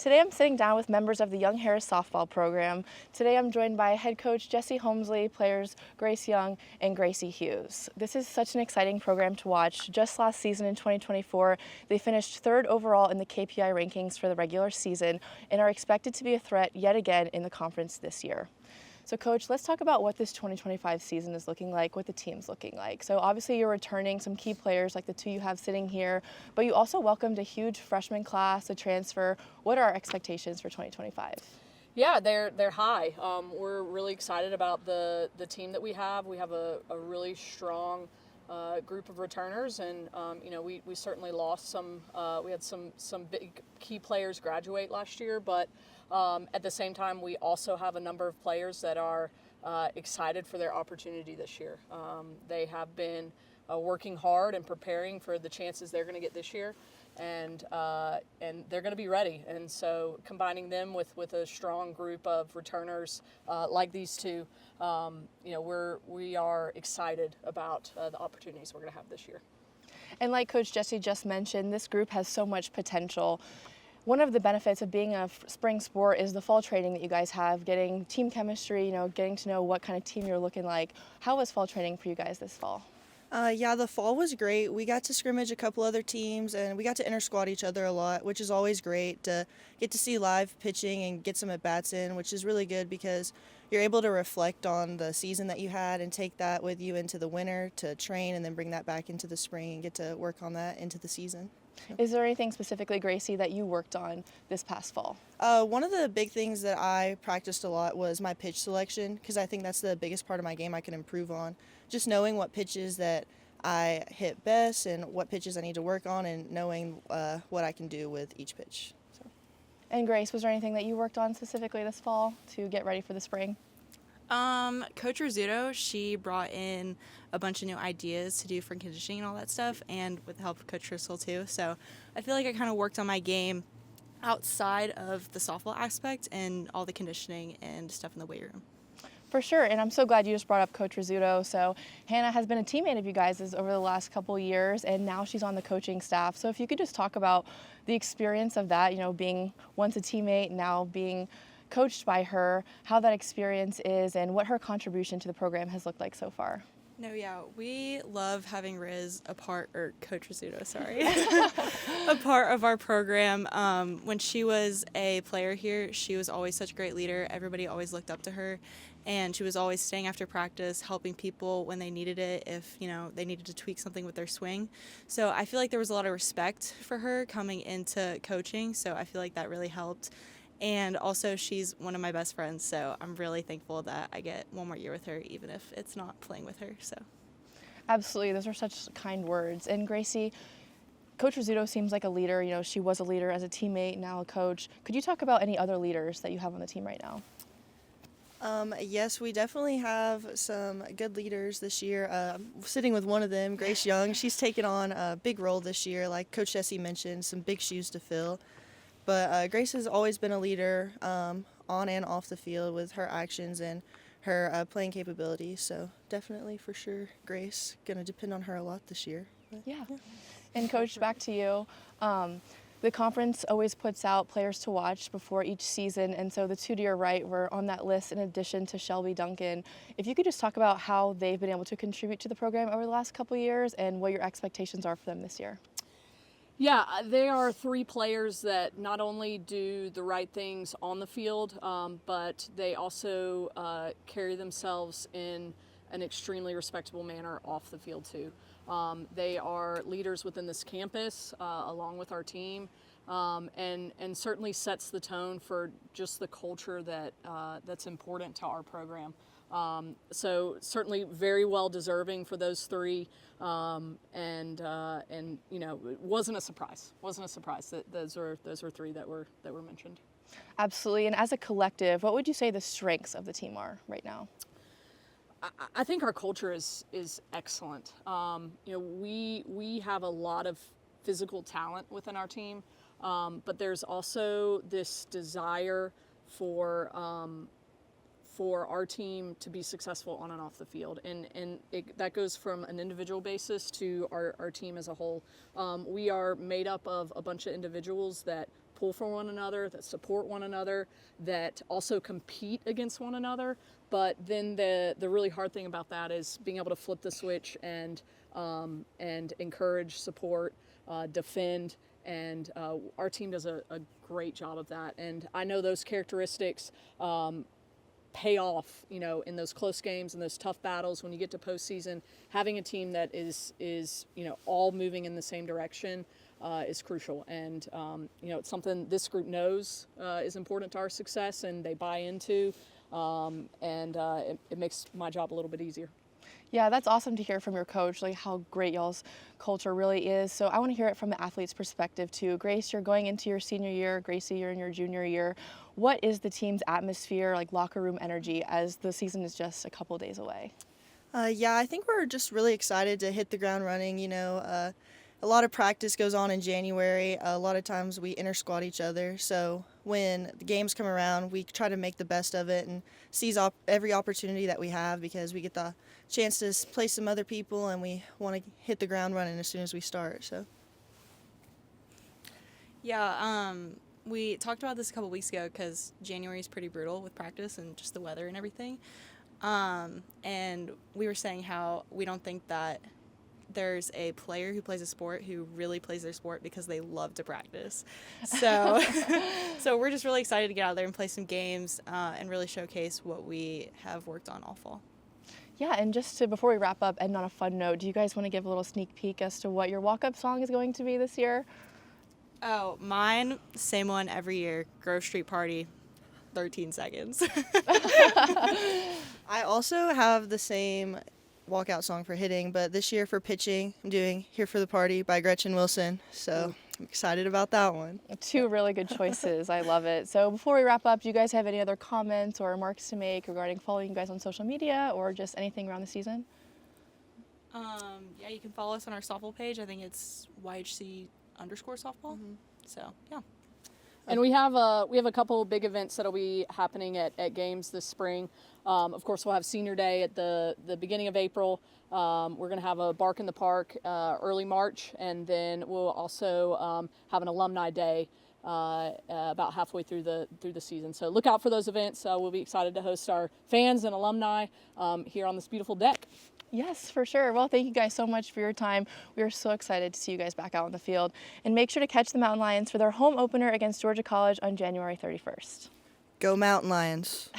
Today I'm sitting down with members of the Young Harris softball program. Today I'm joined by Head Coach Jessie Homesley, players Grace Young and Gracie Hughes. This is such an exciting program to watch. Just last season in 2024, they finished third overall in the KPI rankings for the regular season and are expected to be a threat yet again in the conference this year. So Coach, let's talk about what this 2025 season is looking like, what the team's looking like. So obviously you're returning some key players like the two you have sitting here, but you also welcomed a huge freshman class, a transfer. What are our expectations for 2025? Yeah, they're high. We're really excited about the team that we have. We have a really strong group of returners, and we certainly lost some. We had some big key players graduate last year, but at the same time, we also have a number of players that are excited for their opportunity this year. They have been working hard and preparing for the chances they're going to get this year, and they're going to be ready. And so combining them with a strong group of returners like these two, we are excited about the opportunities we're going to have this year. And like Coach Jessie just mentioned, this group has so much potential. One of the benefits of being a spring sport is the fall training that you guys have, getting team chemistry, getting to know what kind of team you're looking like. How was fall training for you guys this fall? Yeah, the fall was great. We got to scrimmage a couple other teams, and we got to inter-squad each other a lot, which is always great to get to see live pitching and get some at-bats in, which is really good because you're able to reflect on the season that you had and take that with you into the winter to train and then bring that back into the spring and get to work on that into the season. Is there anything specifically, Gracie, that you worked on this past fall? One of the big things that I practiced a lot was my pitch selection, because I think that's the biggest part of my game I can improve on. Just knowing what pitches that I hit best and what pitches I need to work on, and knowing what I can do with each pitch. So. And Grace, was there anything that you worked on specifically this fall to get ready for the spring? Coach Rizzuto, she brought in a bunch of new ideas to do for conditioning and all that stuff, and with the help of Coach Crystal too. So I feel like I kind of worked on my game outside of the softball aspect and all the conditioning and stuff in the weight room. For sure, and I'm so glad you just brought up Coach Rizzuto. So Hannah has been a teammate of you guys' over the last couple of years, and now she's on the coaching staff. So if you could just talk about the experience of that, being once a teammate, now being coached by her, how that experience is, and what her contribution to the program has looked like so far. No, yeah, we love having Coach Rizzuto, sorry, a part of our program. When she was a player here, she was always such a great leader. Everybody always looked up to her, and she was always staying after practice, helping people when they needed it, if, they needed to tweak something with their swing. So I feel like there was a lot of respect for her coming into coaching, so I feel like that really helped. And also, she's one of my best friends, so I'm really thankful that I get one more year with her, even if it's not playing with her. So, absolutely, those are such kind words. And Gracie, Coach Rizzuto seems like a leader. She was a leader as a teammate, now a coach. Could you talk about any other leaders that you have on the team right now? Yes, we definitely have some good leaders this year. Sitting with one of them, Grace Young, she's taken on a big role this year. Like Coach Jessie mentioned, some big shoes to fill. But Grace has always been a leader on and off the field with her actions and her playing capabilities. So definitely, for sure, Grace, going to depend on her a lot this year. Yeah. And Coach, back to you. The conference always puts out players to watch before each season, and so the two to your right were on that list in addition to Shelby Duncan. If you could just talk about how they've been able to contribute to the program over the last couple of years and what your expectations are for them this year. Yeah, they are three players that not only do the right things on the field, but they also carry themselves in an extremely respectable manner off the field too. They are leaders within this campus, along with our team, and certainly sets the tone for just the culture that's important to our program. So certainly very well deserving for those three, and it wasn't a surprise. That those were three that were mentioned. Absolutely. And as a collective, what would you say the strengths of the team are right now? I think our culture is excellent. We have a lot of physical talent within our team, but there's also this desire for our team to be successful on and off the field. And that goes from an individual basis to our team as a whole. We are made up of a bunch of individuals that pull for one another, that support one another, that also compete against one another. But then the really hard thing about that is being able to flip the switch and encourage, support, defend. And our team does a great job of that. And I know those characteristics pay off, in those close games and those tough battles when you get to postseason. Having a team that is all moving in the same direction is crucial. And it's something this group knows is important to our success, and they buy into. It makes my job a little bit easier. Yeah, that's awesome to hear from your coach, like how great y'all's culture really is. So I want to hear it from the athlete's perspective too. Grace, you're going into your senior year. Gracie, you're in your junior year. What is the team's atmosphere, like locker room energy, as the season is just a couple days away? Yeah, I think we're just really excited to hit the ground running. A lot of practice goes on in January. A lot of times we inter-squad each other. So when the games come around, we try to make the best of it and seize every opportunity that we have, because we get the chance to play some other people, and we want to hit the ground running as soon as we start. So. Yeah, we talked about this a couple weeks ago because January is pretty brutal with practice and just the weather and everything. And we were saying how we don't think that there's a player who plays a sport who really plays their sport because they love to practice. So so we're just really excited to get out there and play some games and really showcase what we have worked on all fall. Yeah, and before we wrap up, and on a fun note, do you guys want to give a little sneak peek as to what your walk-up song is going to be this year? Oh, mine, same one every year, Grove Street Party, 13 seconds. I also have the same walkout song for hitting, but this year for pitching, I'm doing Here for the Party by Gretchen Wilson. So I'm excited about that one. Two really good choices. I love it. So before we wrap up, do you guys have any other comments or remarks to make regarding following you guys on social media or just anything around the season? Yeah, you can follow us on our softball page. I think it's YHC _softball. So, yeah. And we have a couple big events that'll be happening at games this spring. Of course, we'll have Senior Day at the beginning of April. We're going to have a Bark in the Park early March, and then we'll also have an Alumni Day about halfway through the season. So look out for those events. We'll be excited to host our fans and alumni here on this beautiful deck. Yes, for sure. Well, thank you guys so much for your time. We are so excited to see you guys back out on the field. And make sure to catch the Mountain Lions for their home opener against Georgia College on January 31st. Go Mountain Lions.